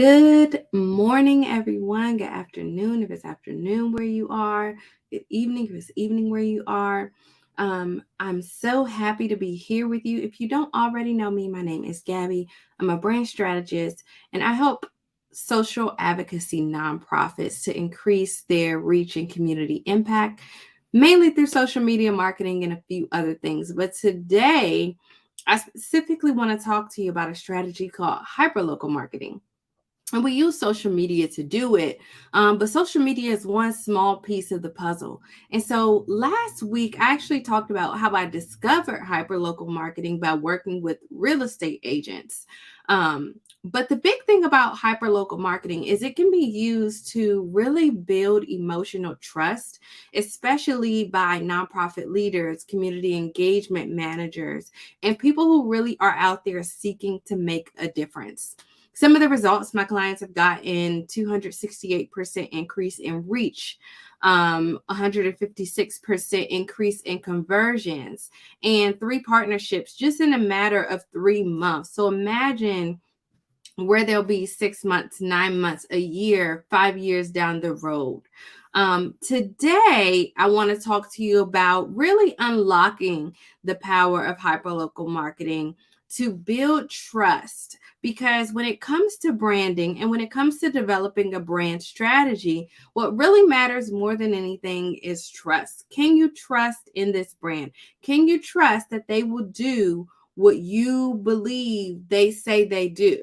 Good morning, everyone. Good afternoon, if it's afternoon where you are. Good evening, if it's evening where you are. I'm so happy to be here with you. If you don't already know me, my name is Gabby. I'm a brand strategist, and I help social advocacy nonprofits to increase their reach and community impact, mainly through social media marketing and a few other things. But today, I specifically want to talk to you about a strategy called hyperlocal marketing, and we use social media to do it, but social media is one small piece of the puzzle. And so last week I actually talked about how I discovered hyperlocal marketing by working with real estate agents. But the big thing about hyperlocal marketing is it can be used to really build emotional trust, especially by nonprofit leaders, community engagement managers, and people who really are out there seeking to make a difference. Some of the results my clients have gotten: 268% increase in reach, 156% increase in conversions, and 3 partnerships just in a matter of 3 months. So imagine where there'll be 6 months, 9 months, a year, 5 years down the road. Today, I want to talk to you about really unlocking the power of hyperlocal marketing to build trust. Because when it comes to branding and when it comes to developing a brand strategy, what really matters more than anything is trust. Can you trust in this brand? Can you trust that they will do what you believe they say they do?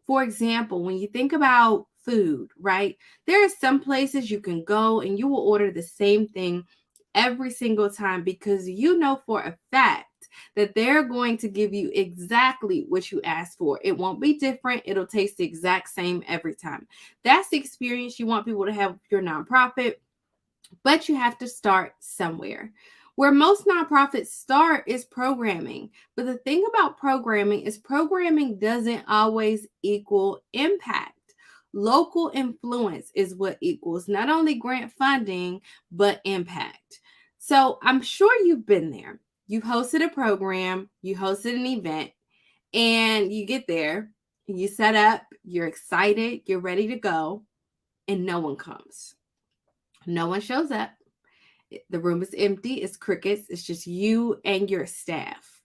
For example, when you think about food, right? There are some places you can go and you will order the same thing every single time because you know for a fact that they're going to give you exactly what you asked for. It won't be different. It'll taste the exact same every time. That's the experience you want people to have with your nonprofit, but you have to start somewhere. Where most nonprofits start is programming. But the thing about programming is programming doesn't always equal impact. Local influence is what equals not only grant funding, but impact. So I'm sure you've been there. You've hosted a program, you hosted an event, and you get there, you set up, you're excited, you're ready to go, and no one comes. No one shows up. The room is empty, it's crickets, it's just you and your staff.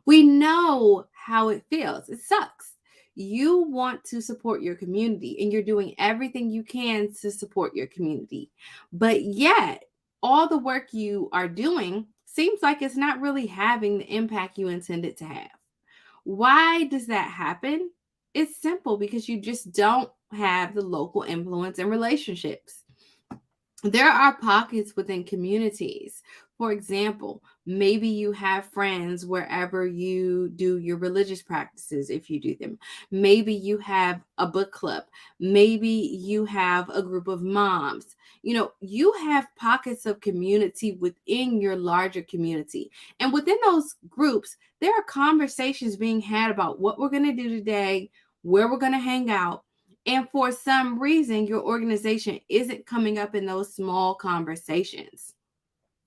We know how it feels. It sucks. You want to support your community and you're doing everything you can to support your community. But yet, all the work you are doing seems like it's not really having the impact you intended to have. Why does that happen? It's simple because you just don't have the local influence and relationships. There are pockets within communities. For example, maybe you have friends wherever you do your religious practices, if you do them. Maybe you have a book club. Maybe you have a group of moms. You have pockets of community within your larger community. And within those groups, there are conversations being had about what we're going to do today, where we're going to hang out. And for some reason, your organization isn't coming up in those small conversations.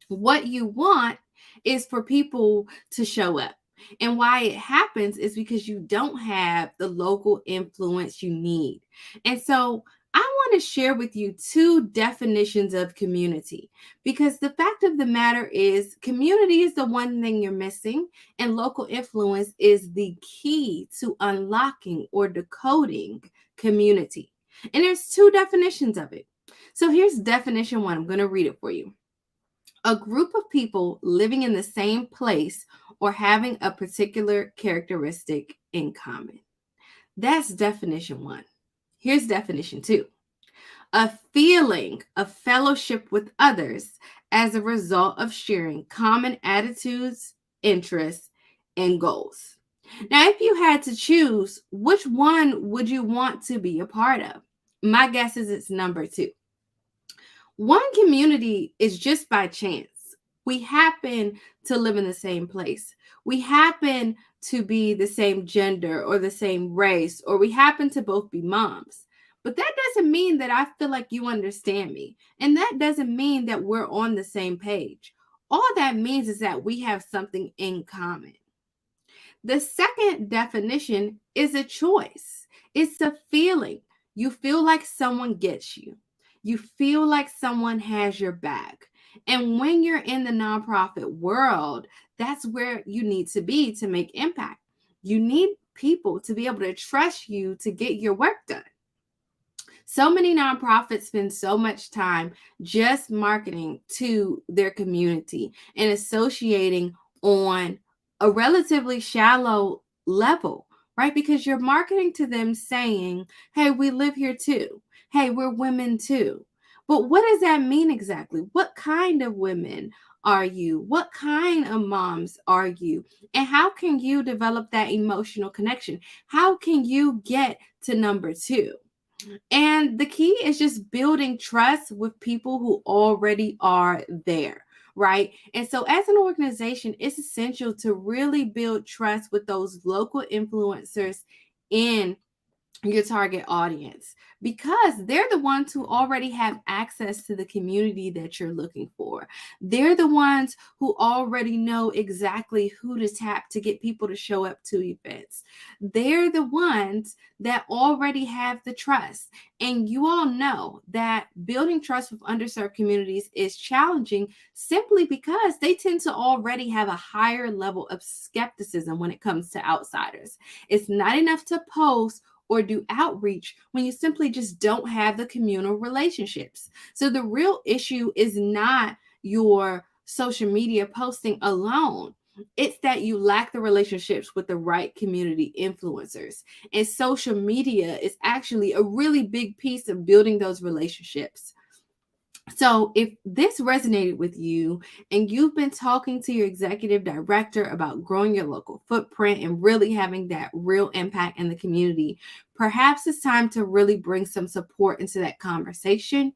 What you want is for people to show up. And why it happens is because you don't have the local influence you need. And so I want to share with you 2 definitions of community, because the fact of the matter is community is the one thing you're missing, and local influence is the key to unlocking or decoding community. And there's 2 definitions of it. So here's definition 1. I'm going to read it for you. A group of people living in the same place or having a particular characteristic in common. That's definition 1. Here's definition 2. A feeling of fellowship with others as a result of sharing common attitudes, interests, and goals. Now, if you had to choose, which one would you want to be a part of? My guess is it's number 2. One community is just by chance. We happen to live in the same place. We happen to be the same gender or the same race, or we happen to both be moms. But that doesn't mean that I feel like you understand me. And that doesn't mean that we're on the same page. All that means is that we have something in common. The second definition is a choice. It's a feeling. You feel like someone gets you. You feel like someone has your back. And when you're in the nonprofit world, that's where you need to be to make impact. You need people to be able to trust you to get your work done. So many nonprofits spend so much time just marketing to their community and associating on a relatively shallow level, right? Because you're marketing to them saying, hey, we live here too. Hey, we're women too. But what does that mean exactly? What kind of women are you? What kind of moms are you? And how can you develop that emotional connection? How can you get to number two? And the key is just building trust with people who already are there, right? And so, as an organization, it's essential to really build trust with those local influencers in your target audience, because they're the ones who already have access to the community that you're looking for. They're the ones who already know exactly who to tap to get people to show up to events. They're the ones that already have the trust. And you all know that building trust with underserved communities is challenging simply because they tend to already have a higher level of skepticism when it comes to outsiders. It's not enough to post or do outreach when you simply just don't have the communal relationships. So the real issue is not your social media posting alone. It's that you lack the relationships with the right community influencers. And social media is actually a really big piece of building those relationships. So, if this resonated with you and you've been talking to your executive director about growing your local footprint and really having that real impact in the community, perhaps it's time to really bring some support into that conversation.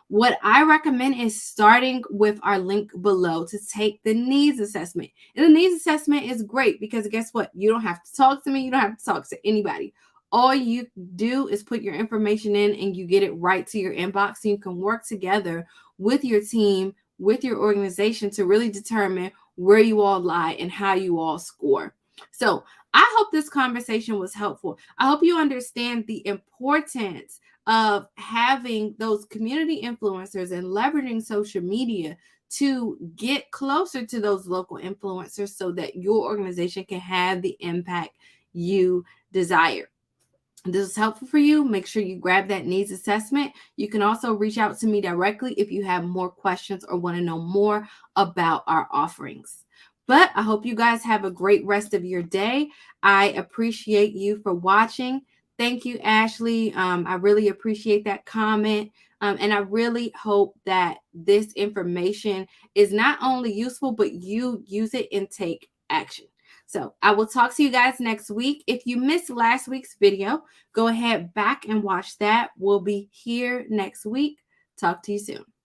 What I recommend is starting with our link below to take the needs assessment. And the needs assessment is great because guess what? You don't have to talk to me, you don't have to talk to anybody. All you do is put your information in and you get it right to your inbox. So you can work together with your team, with your organization to really determine where you all lie and how you all score. So I hope this conversation was helpful. I hope you understand the importance of having those community influencers and leveraging social media to get closer to those local influencers so that your organization can have the impact you desire. This is helpful for you. Make sure you grab that needs assessment. You can also reach out to me directly if you have more questions or want to know more about our offerings. But I hope you guys have a great rest of your day. I appreciate you for watching. Thank you, Ashley. I really appreciate that comment. And I really hope that this information is not only useful, but you use it and take action. So I will talk to you guys next week. If you missed last week's video, go ahead back and watch that. We'll be here next week. Talk to you soon.